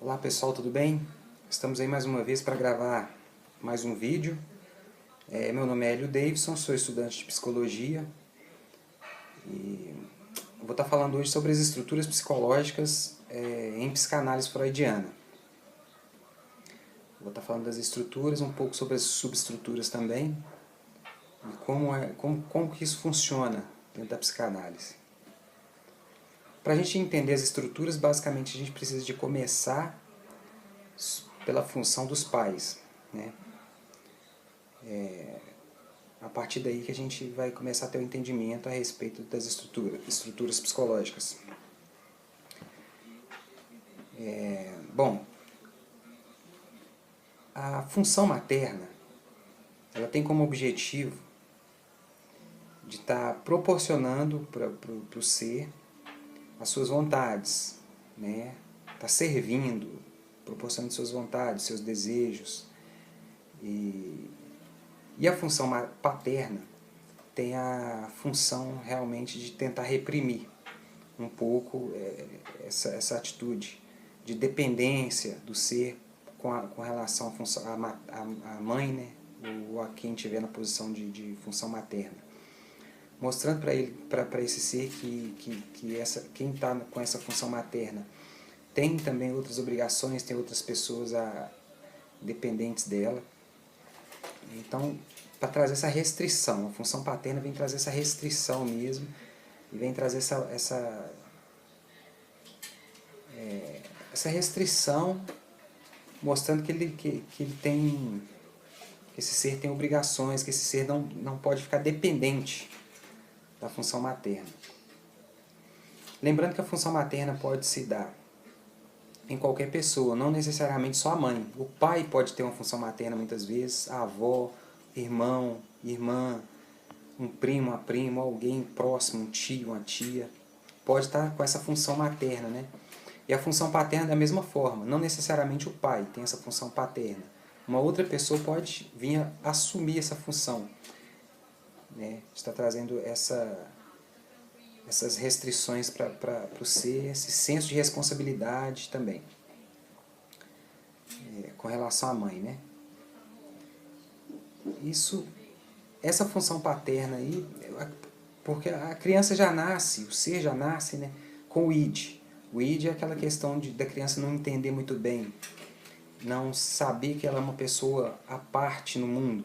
Olá pessoal, tudo bem? Estamos aí mais uma vez para gravar mais um vídeo. Meu nome é Hélio Davidson, sou estudante de psicologia e vou estar falando hoje sobre as estruturas psicológicas em psicanálise freudiana. Vou estar falando das estruturas, um pouco sobre as subestruturas também e como que isso funciona dentro da psicanálise. Para a gente entender as estruturas, basicamente a gente precisa de começar pela função dos pais, né? A partir daí que a gente vai começar a ter um entendimento a respeito das estruturas psicológicas. Bom, a função materna, ela tem como objetivo de estar proporcionando para o ser as suas vontades, né? Tá servindo, proporcionando suas vontades, seus desejos. E a função paterna tem a função realmente de tentar reprimir um pouco essa atitude de dependência do ser com relação à função, à mãe, né? Ou a quem estiver na posição de função materna. Mostrando para esse ser que quem está com essa função materna tem também outras obrigações, tem outras pessoas dependentes dela. Então, para trazer essa restrição, a função paterna vem trazer essa restrição mesmo, e vem trazer essa restrição, mostrando que ele tem, que esse ser tem obrigações, que esse ser não pode ficar dependente da função materna. Lembrando que a função materna pode se dar em qualquer pessoa, não necessariamente só a mãe. O pai pode ter uma função materna muitas vezes, a avó, irmão, irmã, um primo, uma prima, alguém próximo, um tio, uma tia, pode estar com essa função materna, né? E a função paterna da mesma forma, não necessariamente o pai tem essa função paterna. Uma outra pessoa pode vir a assumir essa função, né? Está trazendo essas restrições para o ser, esse senso de responsabilidade também, com relação à mãe, né? Essa função paterna aí, porque a criança já nasce, o ser já nasce, né, com o id. O id é aquela questão da criança não entender muito bem, não saber que ela é uma pessoa à parte no mundo.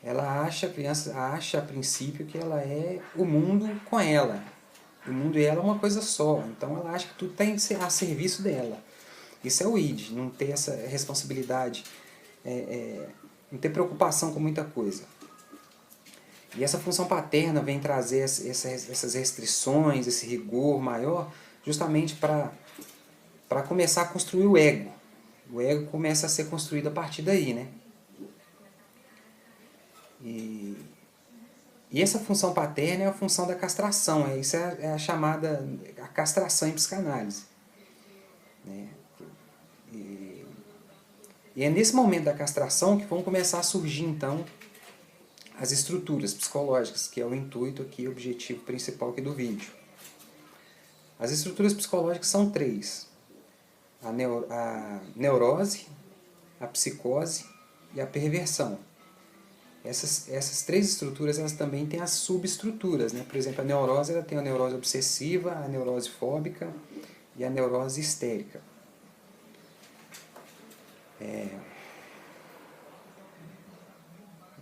A criança acha a princípio que ela é o mundo com ela. O mundo e ela é uma coisa só, então ela acha que tudo está a serviço dela. Isso é o id, não ter essa responsabilidade, não ter preocupação com muita coisa. E essa função paterna vem trazer essas restrições, esse rigor maior, justamente para começar a construir o ego. O ego começa a ser construído a partir daí, né? E essa função paterna é a função da castração, isso é a chamada a castração em psicanálise, né? E é nesse momento da castração que vão começar a surgir, então, as estruturas psicológicas, que é o intuito aqui, o objetivo principal aqui do vídeo. As estruturas psicológicas são três: a neurose, a psicose e a perversão. Essas três estruturas, elas também têm as subestruturas, né? Por exemplo, a neurose, ela tem a neurose obsessiva, a neurose fóbica e a neurose histérica.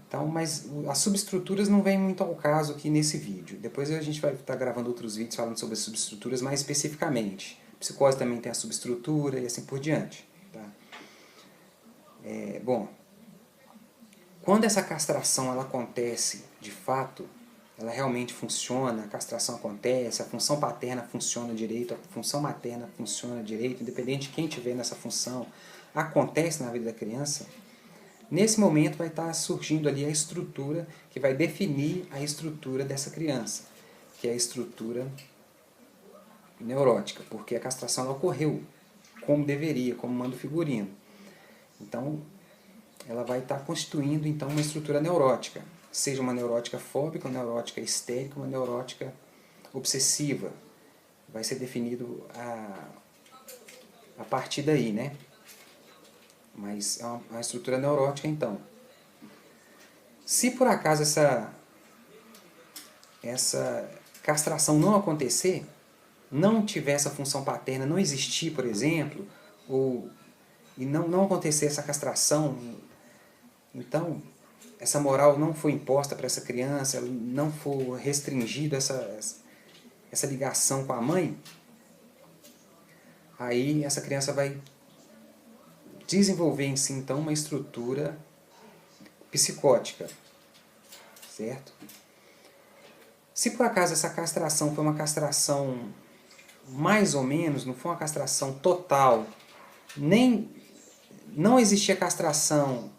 Então, mas as subestruturas não vêm muito ao caso aqui nesse vídeo. Depois a gente vai estar gravando outros vídeos falando sobre as subestruturas mais especificamente. A psicose também tem a subestrutura e assim por diante. Tá? Bom, quando essa castração ela acontece de fato, ela realmente funciona, a castração acontece, a função paterna funciona direito, a função materna funciona direito, independente de quem estiver nessa função, acontece na vida da criança. Nesse momento vai estar surgindo ali a estrutura que vai definir a estrutura dessa criança, que é a estrutura neurótica, porque a castração ela ocorreu como deveria, como manda o figurino. Então, ela vai estar constituindo então uma estrutura neurótica, seja uma neurótica fóbica, uma neurótica histérica, uma neurótica obsessiva. Vai ser definido a partir daí, né? Mas é uma estrutura neurótica, então. Se por acaso essa castração não acontecer, não tiver essa função paterna, não existir, por exemplo, e não acontecer essa castração, então essa moral não foi imposta para essa criança, não for restringida essa ligação com a mãe, aí essa criança vai desenvolver em si, então, uma estrutura psicótica, certo? Se por acaso essa castração foi uma castração mais ou menos, não foi uma castração total, nem não existia castração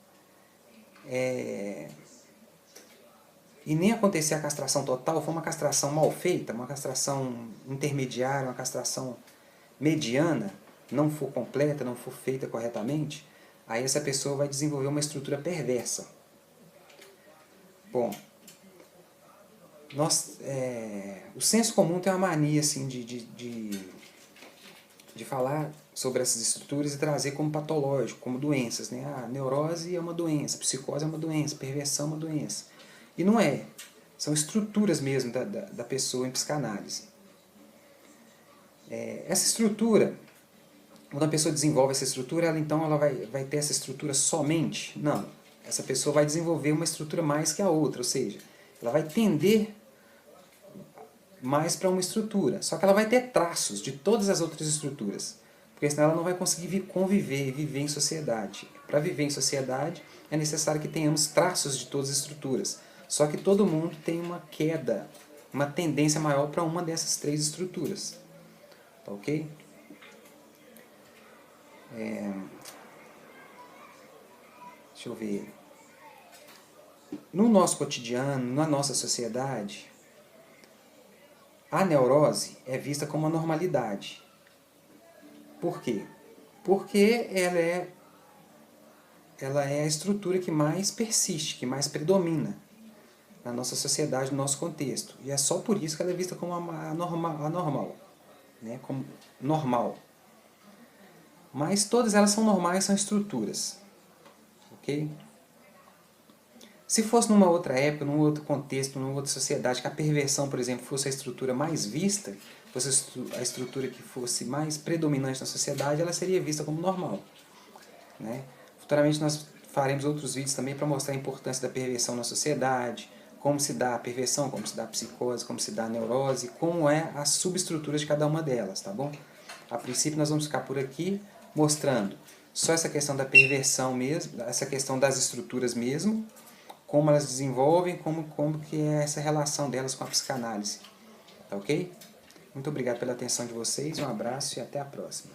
e nem acontecia a castração total, foi uma castração mal feita, uma castração intermediária, uma castração mediana, não for completa, não for feita corretamente, aí essa pessoa vai desenvolver uma estrutura perversa. Bom, o senso comum tem uma mania assim, de falar sobre essas estruturas e trazer como patológico, como doenças. Né? A neurose é uma doença, a psicose é uma doença, a perversão é uma doença. E não é. São estruturas mesmo da pessoa em psicanálise. Essa estrutura, quando a pessoa desenvolve essa estrutura, ela vai ter essa estrutura somente? Não. Essa pessoa vai desenvolver uma estrutura mais que a outra, ou seja, ela vai tender mais para uma estrutura. Só que ela vai ter traços de todas as outras estruturas. Porque senão ela não vai conseguir conviver e viver em sociedade. Para viver em sociedade é necessário que tenhamos traços de todas as estruturas. Só que todo mundo tem uma queda, uma tendência maior para uma dessas três estruturas. Tá ok? Deixa eu ver. No nosso cotidiano, na nossa sociedade, a neurose é vista como uma normalidade. Por quê? Porque ela é a estrutura que mais persiste, que mais predomina na nossa sociedade, no nosso contexto. E é só por isso que ela é vista como anormal, né? Como normal. Mas todas elas são normais, são estruturas. Ok? Se fosse numa outra época, num outro contexto, numa outra sociedade, que a perversão, por exemplo, fosse a estrutura mais vista, fosse a estrutura que fosse mais predominante na sociedade, ela seria vista como normal. Né? Futuramente nós faremos outros vídeos também para mostrar a importância da perversão na sociedade, como se dá a perversão, como se dá a psicose, como se dá a neurose, como é a subestrutura de cada uma delas, tá bom? A princípio nós vamos ficar por aqui mostrando só essa questão da perversão mesmo, essa questão das estruturas mesmo, como elas desenvolvem, como que é essa relação delas com a psicanálise. Tá ok? Muito obrigado pela atenção de vocês, um abraço e até a próxima.